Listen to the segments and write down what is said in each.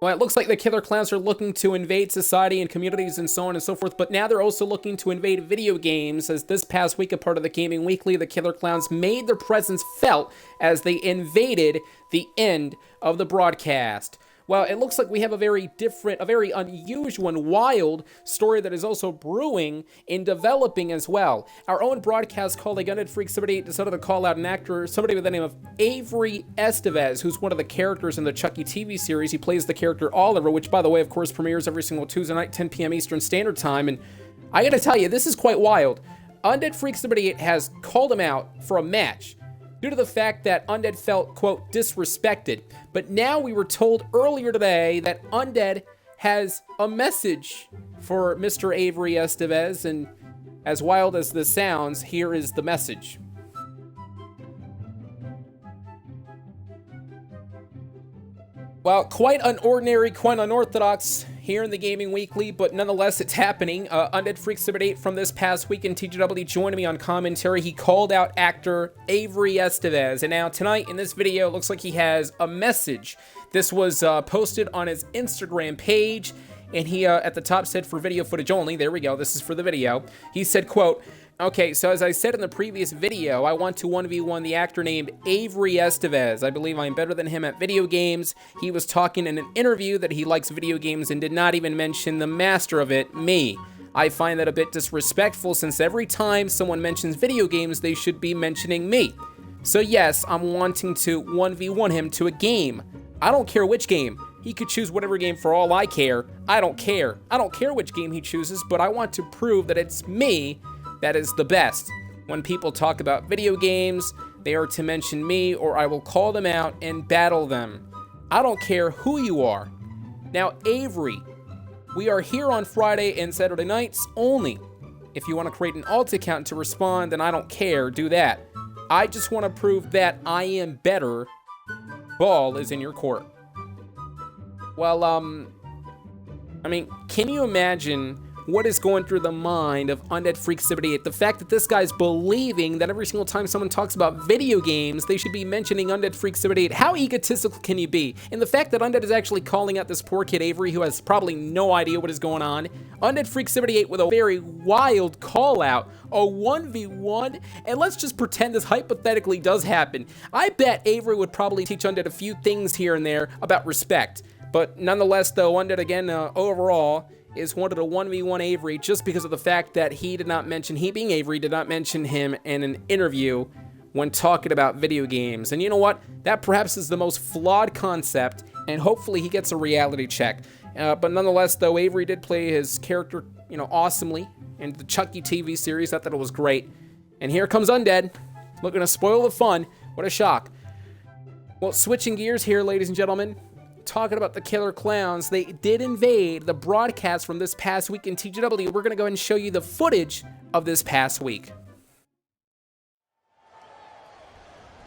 Well, it looks like the Killer Clowns are looking to invade society and communities and so on and so forth, but now they're also looking to invade video games, as this past week, a part of the Gaming Weekly, the Killer Clowns made their presence felt as they invaded the end of the broadcast. Well, it looks like we have a very different, a very unusual and wild story that is also brewing and developing as well. Our own broadcast colleague, Undead Freak 78, decided to call out an actor, somebody with the name of Avery Esteves, who's one of the characters in the Chucky TV series. He plays the character Oliver, which, by the way, of course, premieres every single Tuesday night, 10 p.m. Eastern Standard Time. And I gotta tell you, this is quite wild. Undead Freak 78 has called him out for a match due to the fact that Undead felt, quote, disrespected. But now we were told earlier today that Undead has a message for Mr. Avery Esteves, and as wild as this sounds, here is the message. Well, quite unordinary, quite unorthodox here in the Gaming Weekly, but nonetheless, it's happening. Undead Freak 78 from this past week in TGW joined me on commentary. He called out actor Avery Esteves, and now tonight in this video, it looks like he has a message. This was posted on his Instagram page, and he at the top said, for video footage only. There we go, this is for the video. He said, quote, okay, so as I said in the previous video, I want to 1v1 the actor named Avery Esteves. I believe I'm better than him at video games. He was talking in an interview that he likes video games and did not even mention the master of it, me. I find that a bit disrespectful, since every time someone mentions video games, they should be mentioning me. So yes, I'm wanting to 1v1 him to a game. I don't care which game. He could choose whatever game for all I care. I don't care. I don't care which game he chooses, but I want to prove that it's me that is the best. When people talk about video games, they are to mention me, or I will call them out and battle them. I don't care who you are. Now, Avery, we are here on Friday and Saturday nights only. If you want to create an alt account to respond, then I don't care, do that. I just want to prove that I am better. Ball is in your court. Well, I mean, can you imagine what is going through the mind of Undead Freak 78? The fact that this guy's believing that every single time someone talks about video games, they should be mentioning Undead Freak 78. How egotistical can you be? And the fact that Undead is actually calling out this poor kid Avery, who has probably no idea what is going on. Undead Freak 78 with a very wild call out, a 1v1, and let's just pretend this hypothetically does happen. I bet Avery would probably teach Undead a few things here and there about respect. But nonetheless, though, Undead, again, overall, is wanted a 1v1 Avery just because of the fact that he did not mention, he being Avery, did not mention him in an interview when talking about video games. And you know what? That perhaps is the most flawed concept, and hopefully he gets a reality check. But nonetheless, though, Avery did play his character, awesomely in the Chucky TV series. I thought it was great. And here comes Undead, looking to spoil the fun. What a shock. Well, switching gears here, ladies and gentlemen, talking about the Killer Clowns, they did invade the broadcast from this past week in TGW. We're going to go ahead and show you the footage of this past week.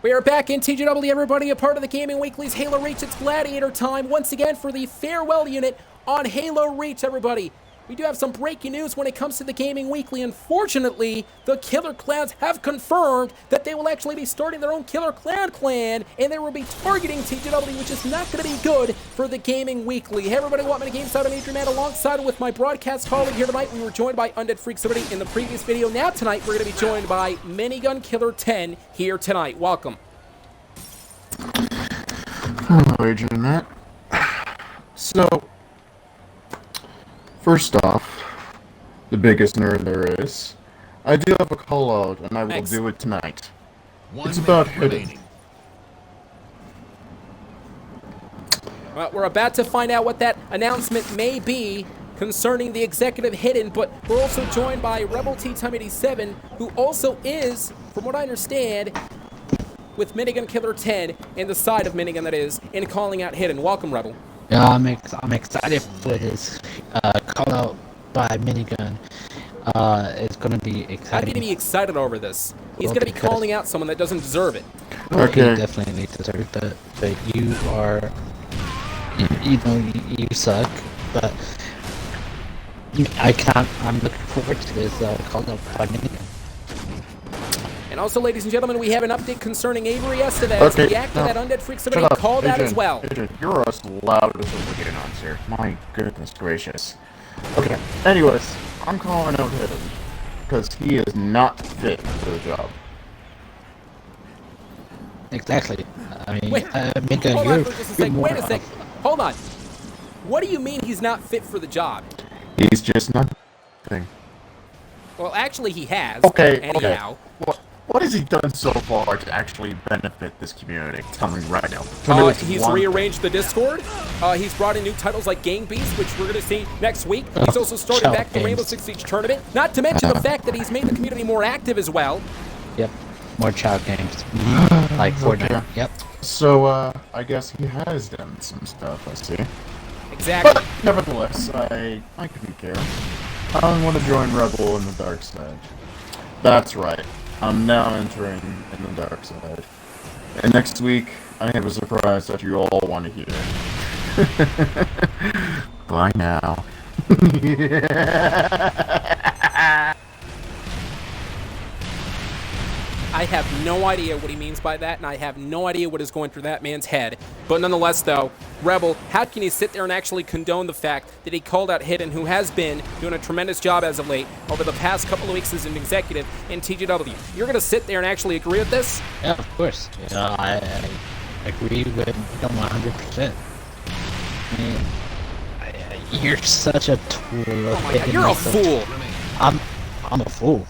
We are back in TGW, everybody, a part of the Gaming Weekly's Halo Reach. It's Gladiator time once again for the farewell unit on Halo Reach, everybody. We do have some breaking news when it comes to the Gaming Weekly. Unfortunately, the Killer Clowns have confirmed that they will actually be starting their own Killer Clown clan, and they will be targeting TGW, which is not going to be good for the Gaming Weekly. Hey everybody, welcome to GameSide. I'm Adrian, alongside with my broadcast colleague here tonight. We were joined by Undead Freak 78 in the previous video. Now tonight, we're going to be joined by Minigun Killer 10 here tonight. Welcome. Hello, Adrian, Matt. So, first off, the biggest nerd there is, I do have a call out, and I will do it tonight. It's about Hidden. Well, we're about to find out what that announcement may be concerning the executive Hidden, but we're also joined by Rebel T-Time 87, who also is, from what I understand, with Minigun Killer 10 in the side of Minigun, that is, in calling out Hidden. Welcome, Rebel. Yeah, I'm excited for his call out by Minigun. It's gonna be exciting. How can you be excited over this? He's gonna be calling out someone that doesn't deserve it. Well, okay. He definitely deserves that. But you are, you suck. But I'm looking forward to this call out by Minigun. And also, ladies and gentlemen, we have an update concerning Avery Esteves, Okay, the actor no. that Undead Freaks Shut Somebody up, called out Adrian, as well. Adrian, you're as loud as the getting on here. My goodness gracious. Okay, anyways, I'm calling out him because he is not fit for the job. Exactly. I mean, Wait, Mika, hold you're, on for just a you're second. more Wait a second. Hold on. What do you mean he's not fit for the job? He's just not thing. Well, actually, he has. Okay, Anyhow. okay. What has he done so far to actually benefit this community? Tell me right now. He's rearranged the Discord. He's brought in new titles like Gang Beast, which we're going to see next week. He's also started back the Rainbow Six Siege tournament. Not to mention the fact that he's made the community more active as well. Yep. More child games. Like Fortnite. Okay. Yep. So, I guess he has done some stuff, I see. Exactly. But, nevertheless, I couldn't care. I want to join Rebel in the dark side. That's right. I'm now entering in the dark side. And next week, I have a surprise that you all want to hear. Bye now. I have no idea what he means by that, and I have no idea what is going through that man's head. But nonetheless, though, Rebel, how can you sit there and actually condone the fact that he called out Hidden, who has been doing a tremendous job as of late over the past couple of weeks as an executive in TGW? You're going to sit there and actually agree with this? Yeah, of course. I agree with him 100%. I mean, you're such a tool. Oh my God, you're a fool. I'm a fool.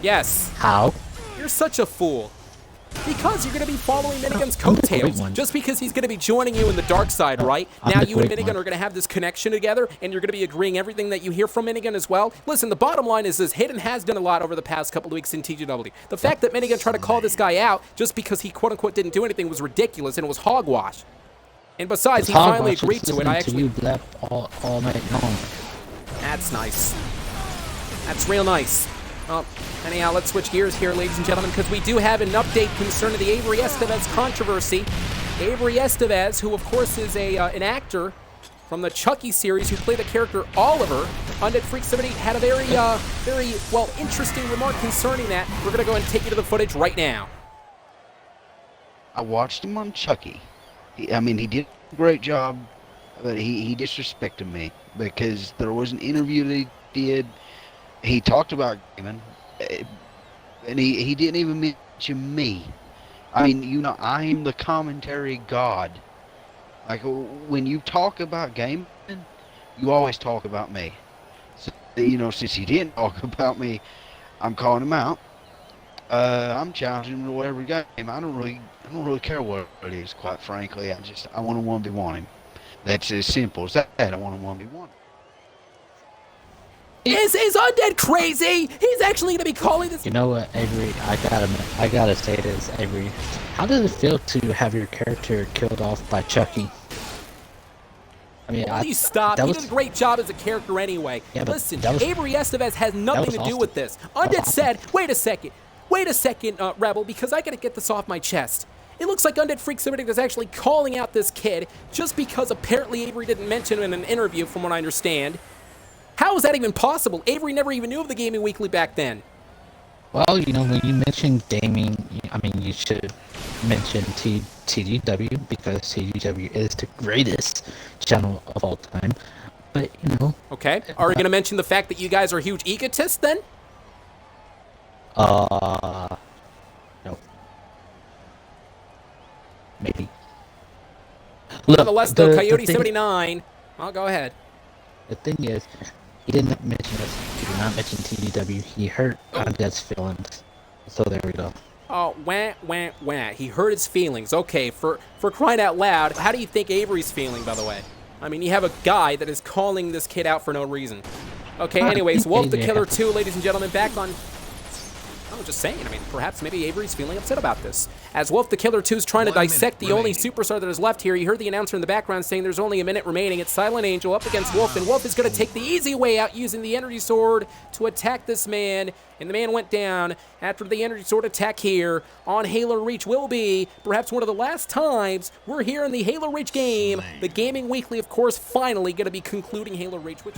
Yes. How? You're such a fool. Because you're going to be following Minigun's coattails. Just because he's going to be joining you in the dark side, right? Now you and Minigun are going to have this connection together, and you're going to be agreeing everything that you hear from Minigun as well. Listen, the bottom line is this. Hidden has done a lot over the past couple of weeks in TGW. The fact that Minigun tried to call this guy out just because he quote-unquote didn't do anything was ridiculous, and it was hogwash. And besides, he finally agreed to it. I actually... all night long. That's nice. That's real nice. Anyhow, let's switch gears here, ladies and gentlemen, because we do have an update concerning the Avery Esteves controversy. Avery Esteves, who of course is an actor from the Chucky series, who played the character Oliver. Undead Freak 78 had a very interesting remark concerning that. We're going to go and take you to the footage right now. I watched him on Chucky. He did a great job, but he disrespected me because there was an interview that he did. He talked about gaming, and he didn't even mention me. I mean, I am the commentary god. Like, when you talk about gaming, you always talk about me. So, since he didn't talk about me, I'm calling him out. I'm challenging him to whatever game. I don't really care what it is, quite frankly. I want to 1v1 him. That's as simple as that. I want to 1v1. Is Undead crazy? He's actually going to be calling this... You know what, Avery? I gotta say this, Avery. How does it feel to have your character killed off by Chucky? I mean, please stop. He did a great job as a character anyway. Yeah, listen, Avery Esteves has nothing to do with this. Undead said, wait a second, Rebel, because I got to get this off my chest. It looks like Undead Freak 78 is actually calling out this kid just because apparently Avery didn't mention him in an interview, from what I understand. How is that even possible? Avery never even knew of the Gaming Weekly back then. Well, when you mention gaming, you should mention TGW, because TGW is the greatest channel of all time. But, Okay. Are you going to mention the fact that you guys are huge egotists then? No. Maybe. Look, nonetheless, though, Coyote79... Well, go ahead. The thing is, he didn't mention us. He did not mention TDW. He hurt Undead's feelings. So there we go. Oh, wah. He hurt his feelings. Okay, for crying out loud, how do you think Avery's feeling, by the way? I mean, you have a guy that is calling this kid out for no reason. Okay, anyways, Wolf the Killer 2, ladies and gentlemen, back on... I'm just saying, perhaps maybe Avery's feeling upset about this. As Wolf the Killer 2 is trying to dissect the only superstar that is left here, you heard the announcer in the background saying there's only a minute remaining. It's Silent Angel up against Wolf, and Wolf is going to take the easy way out using the energy sword to attack this man, and the man went down after the energy sword attack here on Halo Reach will be perhaps one of the last times we're here in the Halo Reach game. The Gaming Weekly, of course, finally going to be concluding Halo Reach, which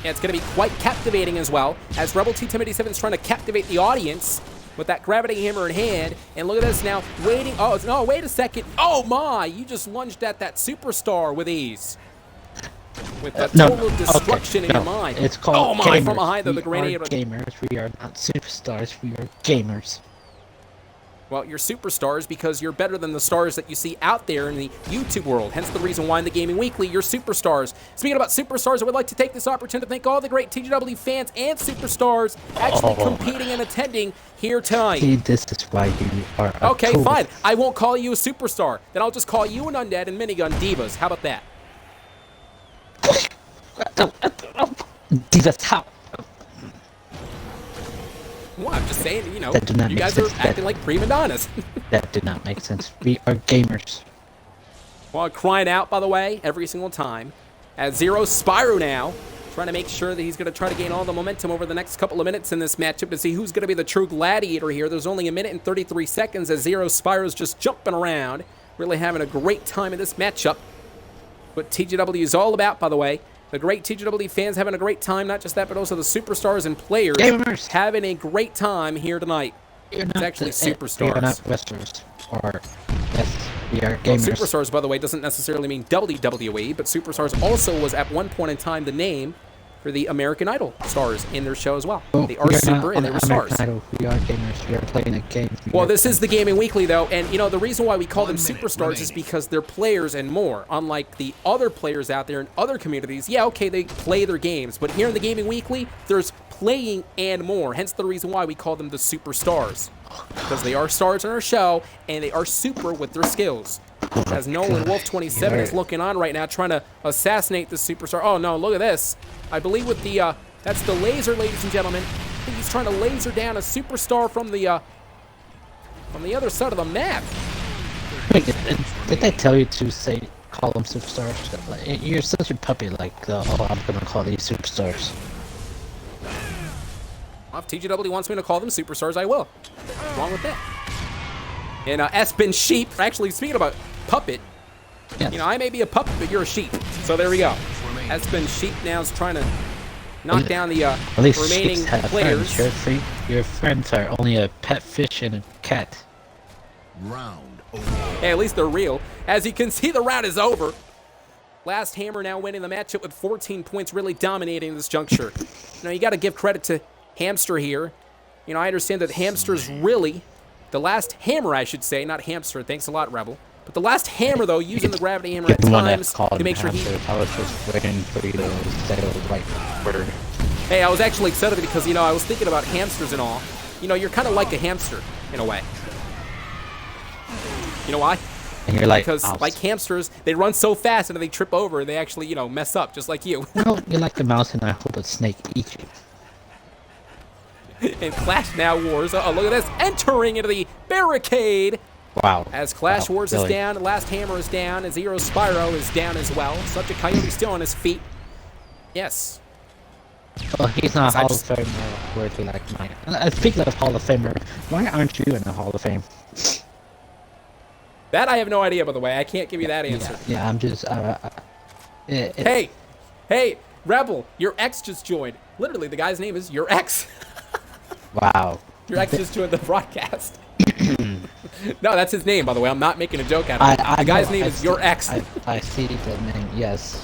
it's going to be quite captivating as well, as Rebel T-1087 is trying to captivate the audience. with that gravity hammer in hand. And look at this now, waiting. Oh, no, wait a second. Oh, my. You just lunged at that superstar with ease. With the total destruction in your mind. It's called oh, my, gamers. from behind the We grenade. are gamers. We are not superstars. We are gamers. Well, you're superstars because you're better than the stars that you see out there in the YouTube world. Hence the reason why in the Gaming Weekly, you're superstars. Speaking about superstars, I would like to take this opportunity to thank all the great TGW fans and superstars actually competing and attending here tonight. See, this is why you are a Okay, tool. fine. I won't call you a superstar. Then I'll just call you an Undead and Minigun Divas. How about that? Divas, how? Well, I'm just saying, you know, That did not you make guys are sense. acting like prima donnas. That did not make sense. We are gamers. Well, crying out, by the way, every single time. As Zero Spyro now, trying to make sure that he's going to try to gain all the momentum over the next couple of minutes in this matchup to see who's going to be the true gladiator here. There's only 1 minute and 33 seconds as Zero Spyro's just jumping around, really having a great time in this matchup. What TGW is all about, by the way. The great TGW fans having a great time, not just that, but also the superstars and players Gamers. having a great time here tonight. It's actually superstars. We are not wrestlers. Or, yes, we are Well, gamers. Superstars, by the way, doesn't necessarily mean WWE, but Superstars also was at one point in time the name for the American Idol stars in their show as well. Well, They are we super not and they were American stars. Idol. We are gamers. We are playing a game. Well, this is the Gaming Weekly, though, and, you know, the reason why we call them superstars is because they're players and more. Unlike the other players out there in other communities, yeah, okay, they play their games, but here in the Gaming Weekly, there's playing and more. Hence the reason why we call them the superstars. Because they are stars in our show, and they are super with their skills. As Nolan Wolf 27 is looking on right now, trying to assassinate the superstar. Oh, no, look at this. I believe with the, that's the laser, ladies and gentlemen. I think he's trying to laser down a superstar from the other side of the map. Wait, did they tell you to say, call them superstars? Like, you're such a puppy, like, oh, I'm gonna call these superstars. Well, if TGW wants me to call them superstars, I will. What's wrong with that? And Espen Sheep, actually, speaking about puppet, Yes. you know, I may be a puppet, but you're a sheep. So there we go. Espen Sheep now is trying to knock down the At least remaining sheeps have players. friends. Your friends are only a pet fish and a cat. Hey, at least they're real. As you can see, the round is over. Last Hammer now winning the matchup with 14 points, really dominating this juncture. You know, you got to give credit to Hamster here. You know, I understand that Hamster's really the last Hammer, I should say, not Hamster. Thanks a lot, Rebel. But the last Hammer, though, using the gravity hammer at The one times that's called to make sure he... I was just waiting for you to say the right word. Hey, I was actually excited because, you know, I was thinking about hamsters and all. You know, you're kind of like a hamster, in a way. You know why? And you're like, Because, like hamsters, they run so fast and they trip over and they actually, you know, mess up, just like you. no, you're like a mouse and I hope a snake eats you. And Clash Now Wars, oh, look at this, entering into the barricade. Wow. As Clash Wow, Wars really? is down, Last Hammer is down, and Zero Spyro is down as well. Subject Coyote still on his feet. Yes. Well, he's not a I Hall just- of Famer worthy like mine. Speaking of Hall of Famer, why aren't you in the Hall of Fame? That I have no idea, by the way. I can't give you that answer. Yeah, I'm just. Hey, Rebel, your ex just joined. Literally, the guy's name is your ex. Wow. Your ex just joined the broadcast. No, that's his name, by the way. I'm not making a joke out of it. The guy's name is your ex. I see the name. Yes.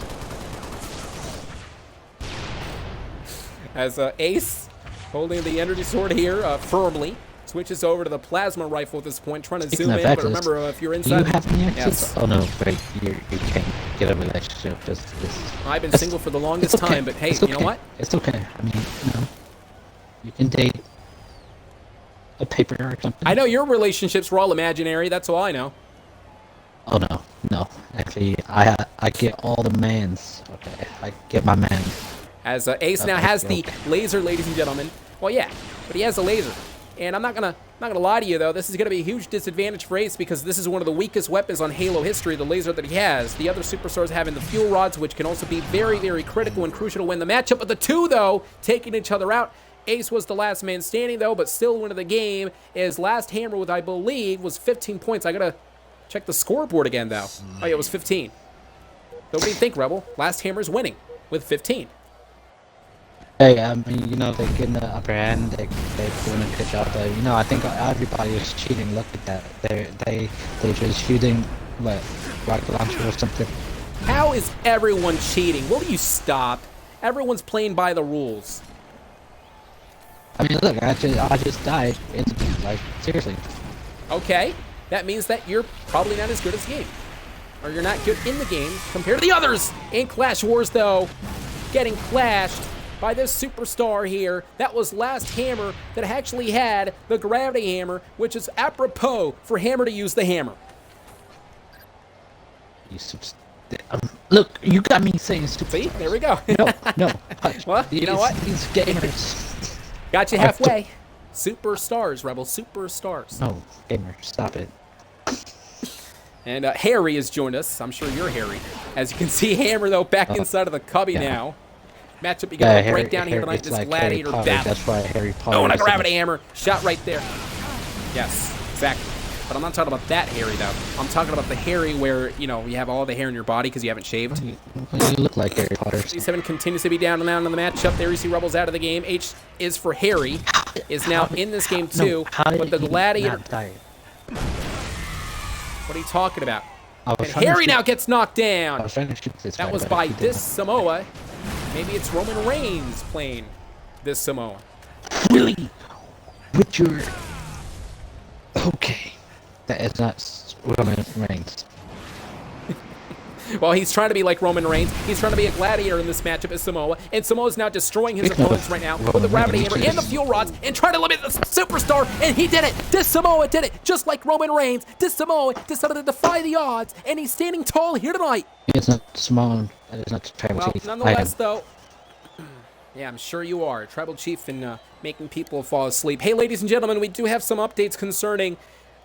As Ace, holding the energy sword here firmly, switches over to the plasma rifle at this point, trying to Speaking zoom of in. But exes, remember, if you're Do you inside, have any exes? Yes. Oh no, wait. You can't get a relationship. Just this. I've been It's- single for the longest it's okay. time. But hey, It's you know okay. what? It's okay. I mean, you know, you can date a paper or something. I know your relationships were all imaginary. That's all I know. Oh no. Actually, I get all the mans. Okay, I get my mans. As Ace now Okay, has the okay. laser, ladies and gentlemen. Well, yeah, but he has a laser. And I'm not gonna lie to you though. This is gonna be a huge disadvantage for Ace because this is one of the weakest weapons on Halo history, the laser that he has. The other superstars having the fuel rods, which can also be very, very critical and crucial to win the matchup. But the two though, taking each other out. Ace was the last man standing though, but still winning the game. Is Last Hammer with, I believe, was 15 points. I gotta check the scoreboard again though. Oh yeah, it was 15. So what do you think, Rebel? Last Hammer's winning with 15. Hey, I mean, you know, they're getting the upper hand. They're doing a good job. But you know, I think everybody is cheating. Look at that. They're just shooting what rocket launcher or something. How is everyone cheating? Will you stop? Everyone's playing by the rules. I mean, look, I just died. Like, seriously. Okay, that means that you're probably not as good as the game. Or you're not good in the game compared to the others. In Clash Wars, though, getting clashed by this superstar here. That was last Hammer that actually had the gravity hammer, which is apropos for Hammer to use the hammer. Look, you got me saying stupid. See, there we go. No. Hush. Well, you know what? These gamers. Got you halfway. Superstars, Rebel, superstars. No, gamer, stop it. And Harry has joined us. I'm sure you're Harry. As you can see, Hammer, though, back inside of the cubby now. Matchup you got to break down here tonight, this like gladiator battle. That's why Harry Potter. Oh, and a gravity hammer. Shot right there. Yes, exactly. But I'm not talking about that Harry, though. I'm talking about the Harry where, you know, you have all the hair in your body because you haven't shaved. You look like Harry Potter. C7 continues to be down and down in the matchup. There you see Rebels out of the game. H is for Harry. Is now in this game, too. But the gladiator... What are you talking about? And Harry now gets knocked down. That was by this Samoa. Maybe it's Roman Reigns playing this Samoa. Really? With your... Okay. That is not Roman Reigns. Well, he's trying to be like Roman Reigns. He's trying to be a gladiator in this matchup as Samoa. And Samoa's now destroying his opponents right now with the gravity hammer and the fuel rods and trying to limit the superstar. And he did it. This Samoa did it. Just like Roman Reigns. This Samoa decided to defy the odds. And he's standing tall here tonight. It's not Samoan. That is not the tribal chief. Well, nonetheless, though, yeah, I'm sure you are. Tribal chief and making people fall asleep. Hey, ladies and gentlemen, we do have some updates concerning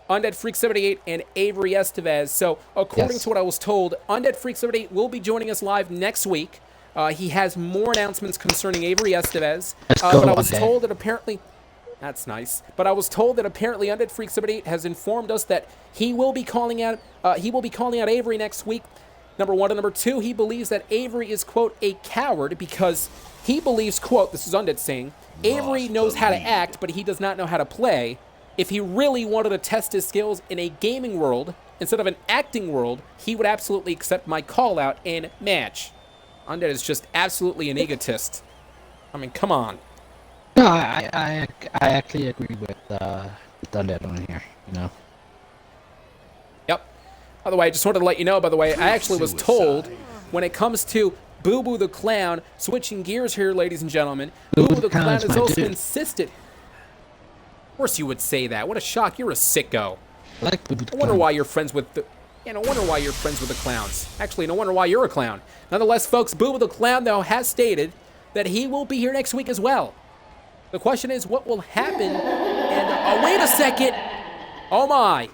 Undead Freak 78 and Avery Esteves. So, according to what I was told, Undead Freak 78 will be joining us live next week. He has more announcements concerning Avery Esteves. But I was told that apparently... That's nice. But I was told that apparently Undead Freak 78 has informed us that he will be calling out Avery next week. Number one. And number two, he believes that Avery is, quote, a coward because he believes, quote, this is Undead saying, Avery knows how to act, but he does not know how to play. If he really wanted to test his skills in a gaming world instead of an acting world, he would absolutely accept my call-out and match. Undead is just absolutely an egotist. I mean, come on. No, I actually agree with Undead on here, you know. Yep. By the way, I just wanted to let you know, by the way, I actually was told when it comes to Boo Boo the Clown, switching gears here, ladies and gentlemen, Boo Boo the Clown has also insisted... Of course you would say that. What a shock. You're a sicko. I like Boo Boo the Clown. No wonder why you're friends with the... Yeah, no wonder why you're friends with the clowns. Actually, no wonder why you're a clown. Nonetheless, folks, Boo Boo the Clown, though, has stated that he will be here next week as well. The question is, what will happen? And, oh, wait a second. Oh, my.